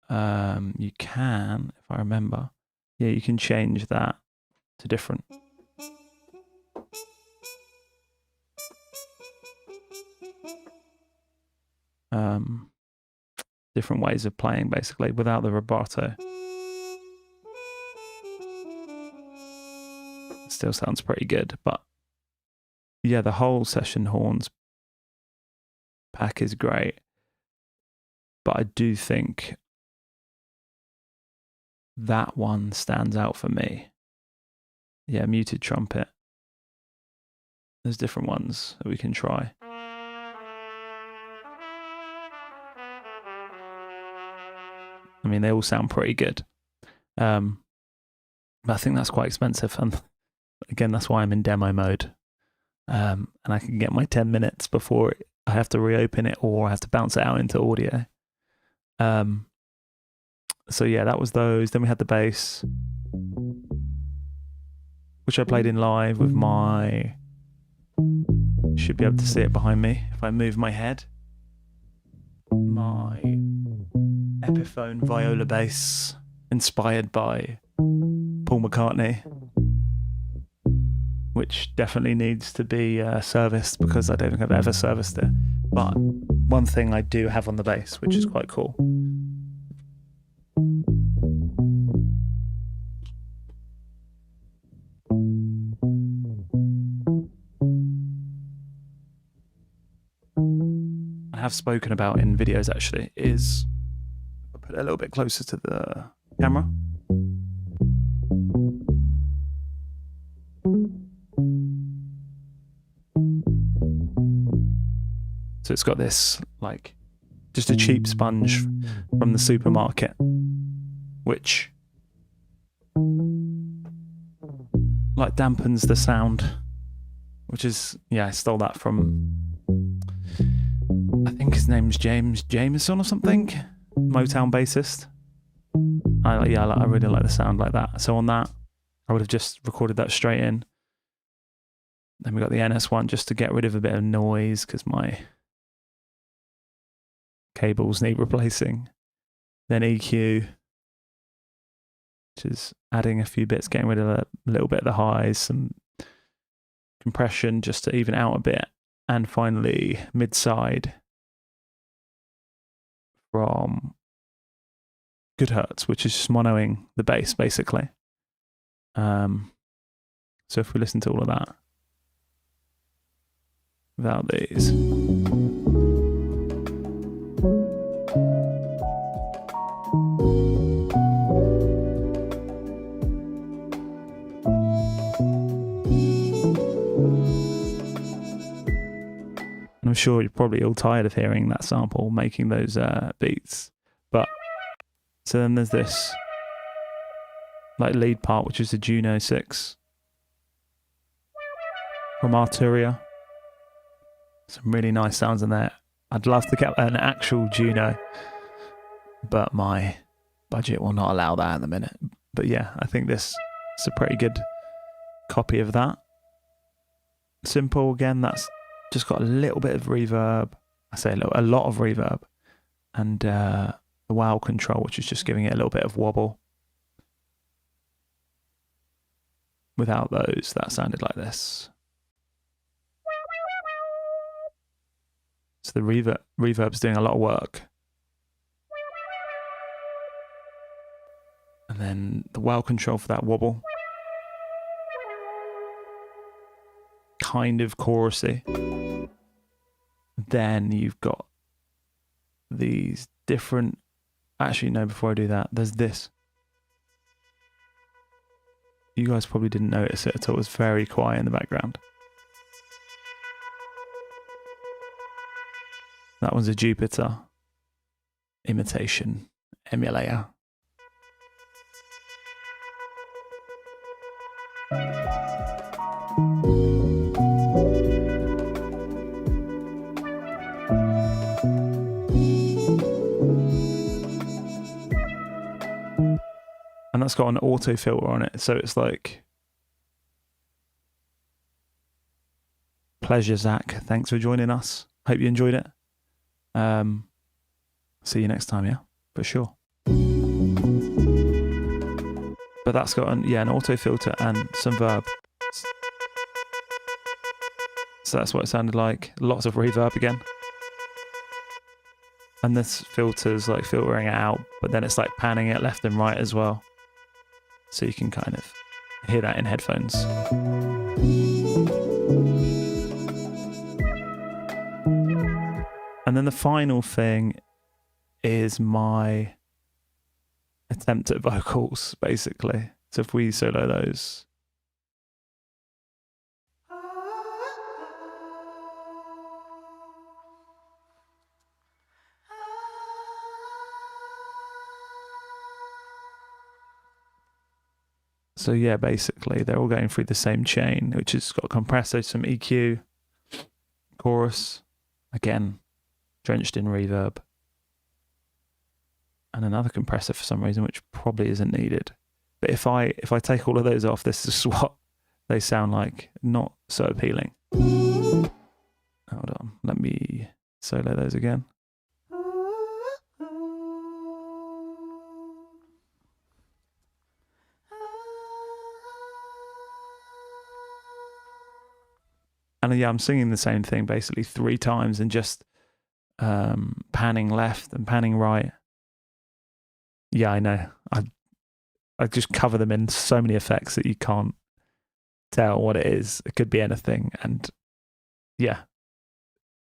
You can, if I remember, yeah, you can change that to different. Different ways of playing, basically, without the vibrato. It still sounds pretty good, but yeah, the whole session horns pack is great. But I do think that one stands out for me. Yeah, muted trumpet. There's different ones that we can try. I mean, they all sound pretty good. But I think that's quite expensive. And again, that's why I'm in demo mode. And I can get my 10 minutes before I have to reopen it or I have to bounce it out into audio. So yeah, that was those. Then we had the bass, which I played in live with my... You should be able to see it behind me if I move my head. My Epiphone viola bass, inspired by Paul McCartney, which definitely needs to be serviced because I don't think I've ever serviced it. But one thing I do have on the bass, which is quite cool. I have spoken about in videos actually is, I'll put it a little bit closer to the camera. So it's got this, like, just a cheap sponge from the supermarket, which, like, dampens the sound, which is, yeah, I stole that from, I think his name's James Jameson or something, Motown bassist. I really like the sound like that. So on that, I would have just recorded that straight in. Then we got the NS1 just to get rid of a bit of noise because my cables need replacing. Then EQ, which is adding a few bits, getting rid of a little bit of the highs, some compression just to even out a bit. And finally, mid-side from Good Hertz, which is just monoing the bass, basically. So if we listen to all of that without these. I'm sure you're probably all tired of hearing that sample making those beats. But so then there's this like lead part, which is the Juno 6 from Arturia. Some really nice sounds in there. I'd love to get an actual Juno, but my budget will not allow that at the minute. But yeah, I think this is a pretty good copy of that. Simple again, that's just got a little bit of reverb. I say a lot of reverb. And the wow control, which is just giving it a little bit of wobble. Without those, that sounded like this. So the reverb's doing a lot of work. And then the wow control for that wobble. Kind of chorusy. Then you've got these different... Actually, no, before I do that, there's this. You guys probably didn't notice it at all. It was very quiet in the background. That one's a Jupiter imitation emulator. And that's got an auto filter on it, so it's like... Pleasure, Zach. Thanks for joining us. Hope you enjoyed it. See you next time, yeah, for sure. But that's got an auto filter and some verb. So that's what it sounded like. Lots of reverb again. And this filter's like filtering it out, but then it's like panning it left and right as well. So you can kind of hear that in headphones. And then the final thing is my attempt at vocals, basically. So if we solo those. So yeah, basically they're all going through the same chain, which has got compressor, some EQ, chorus, again, drenched in reverb, and another compressor for some reason, which probably isn't needed. But if I take all of those off, this is what they sound like. Not so appealing. Hold on, let me solo those again. And yeah, I'm singing the same thing basically 3 times and just panning left and panning right. Yeah, I know. I just cover them in so many effects that you can't tell what it is. It could be anything. And yeah,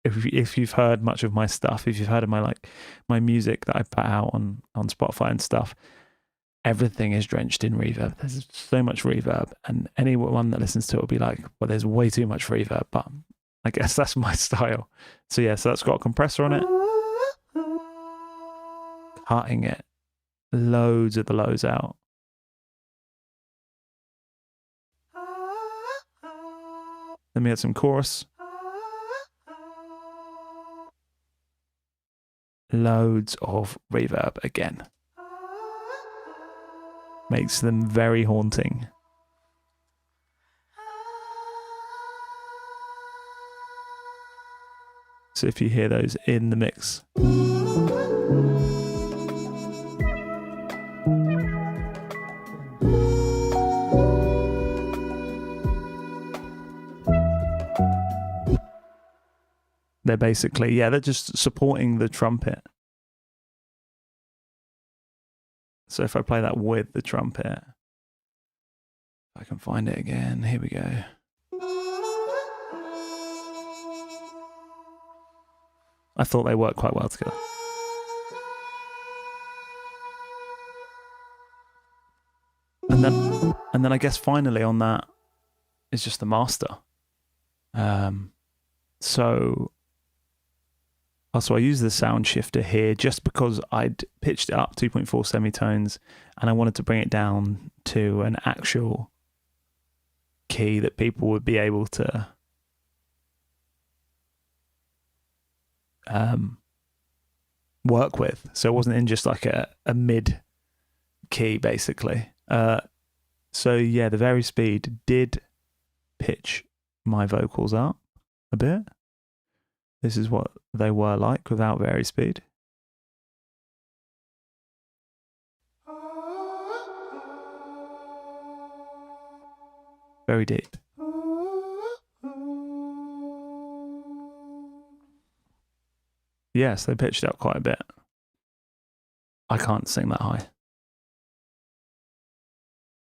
if you've heard much of my stuff, if you've heard of my music that I put out on Spotify and stuff, everything is drenched in reverb. There's so much reverb, and anyone that listens to it will be like, well, there's way too much reverb, but I guess that's my style. So yeah, so that's got a compressor on it, cutting it loads of the lows out. Then we had some chorus. Loads of reverb again. Makes them very haunting. So if you hear those in the mix. They're basically, they're just supporting the trumpet. So if I play that with the trumpet, I can find it again. Here we go. I thought they worked quite well together. And then I guess finally on that is just the master. So I use the sound shifter here just because I'd pitched it up 2.4 semitones and I wanted to bring it down to an actual key that people would be able to work with. So it wasn't in just like a mid key basically. So yeah, the vary speed did pitch my vocals up a bit. This is what they were like without vary speed. Very deep. Yes, they pitched it up quite a bit. I can't sing that high.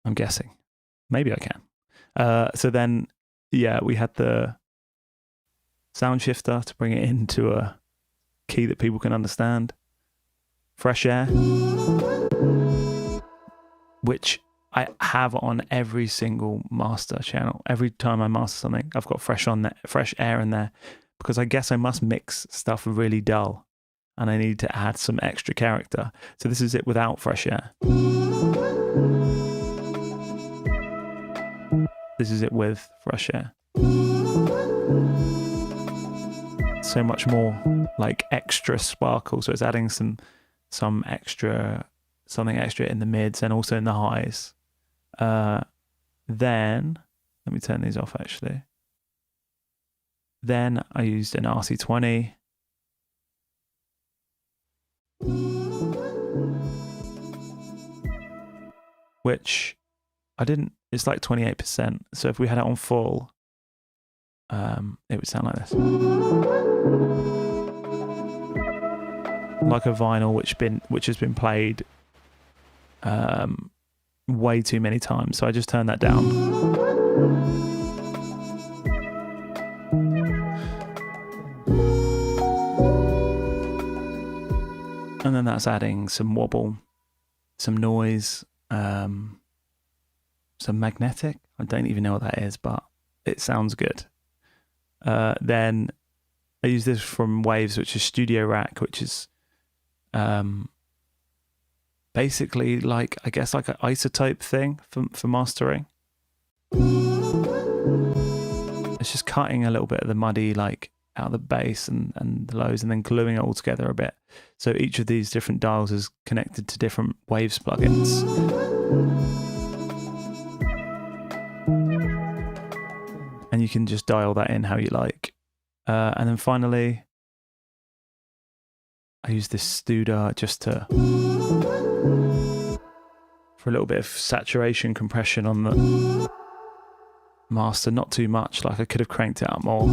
I'm guessing. Maybe I can. So then, yeah, we had the sound shifter to bring it into a key that people can understand. Fresh air, which I have on every single master channel. Every time I master something, I've got fresh air in there, because I guess I must mix stuff really dull and I need to add some extra character. So this is it without fresh air. This is it with fresh air. So much more like extra sparkle. So it's adding something extra in the mids and also in the highs. Then let me turn these off actually. Then I used an RC20 which I didn't, it's like 28%. So if we had it on full, it would sound like this. Like a vinyl which has been played way too many times. So I just turned that down. And then that's adding some wobble, some noise, some magnetic. I don't even know what that is, but it sounds good. Then I use this from Waves, which is Studio Rack, which is basically like, I guess, like an isotope thing for mastering. It's just cutting a little bit of the MIDI like out of the bass and the lows, and then gluing it all together a bit. So each of these different dials is connected to different Waves plugins. And you can just dial that in how you like. And then finally, I use this Studer just for a little bit of saturation compression on the master, not too much, like I could have cranked it up more.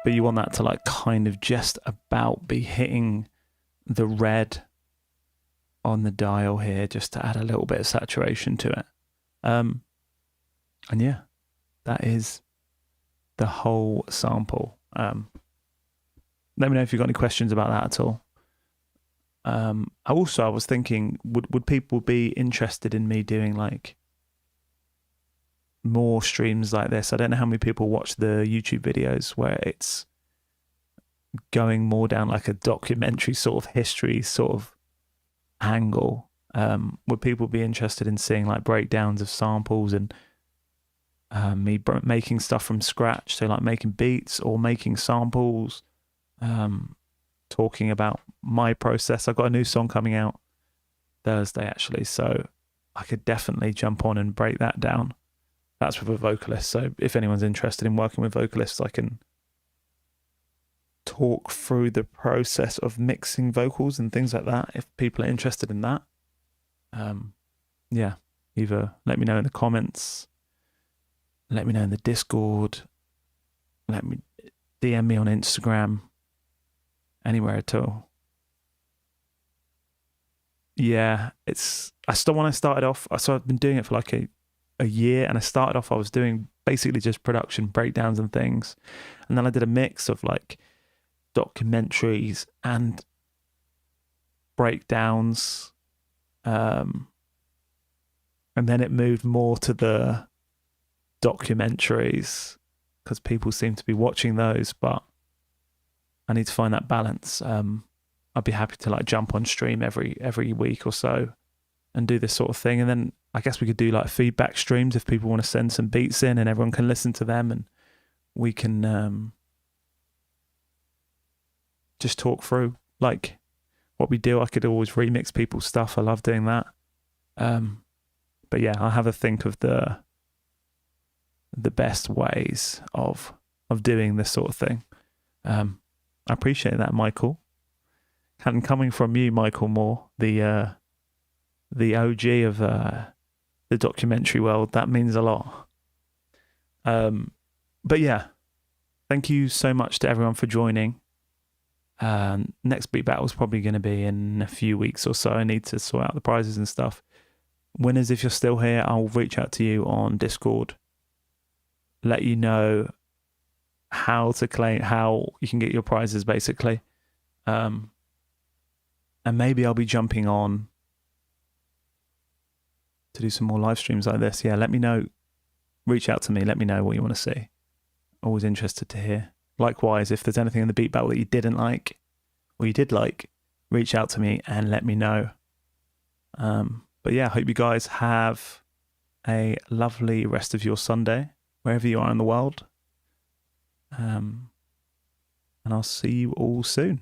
But you want that to like kind of just about be hitting the red on the dial here, just to add a little bit of saturation to it. And yeah, that is the whole sample. Let me know if you've got any questions about that at all. I was thinking, would people be interested in me doing like more streams like this? I don't know how many people watch the YouTube videos where it's going more down like a documentary sort of history sort of angle. Would people be interested in seeing like breakdowns of samples and me making stuff from scratch, so like making beats or making samples, talking about my process? I've got a new song coming out Thursday actually, so I could definitely jump on and break that down. That's with a vocalist, so if anyone's interested in working with vocalists, I can talk through the process of mixing vocals and things like that if people are interested in that. Yeah, either let me know in the comments, let me know in the Discord, let me DM me on Instagram, anywhere at all. Yeah, when I started off, so I've been doing it for like a year, and I started off, I was doing basically just production breakdowns and things, and then I did a mix of like documentaries and breakdowns, and then it moved more to the documentaries because people seem to be watching those, but I need to find that balance. I'd be happy to like jump on stream every week or so and do this sort of thing, and then I guess we could do like feedback streams if people want to send some beats in, and everyone can listen to them, and we can just talk through like what we do. I could always remix people's stuff. I love doing that. But yeah, I'll have a think of the best ways of doing this sort of thing. I appreciate that, Michael. And coming from you, Michael Moore, the OG of the documentary world, that means a lot. But yeah, thank you so much to everyone for joining. Next beat battle is probably going to be in a few weeks or so. I need to sort out the prizes and stuff. Winners, if you're still here, I'll reach out to you on Discord, let you know how you can get your prizes basically. And maybe I'll be jumping on to do some more live streams like this. Yeah, let me know. Reach out to me. Let me know what you want to see. Always interested to hear. Likewise, if there's anything in the beat battle that you didn't like or you did like, reach out to me and let me know. But yeah, I hope you guys have a lovely rest of your Sunday, wherever you are in the world. And I'll see you all soon.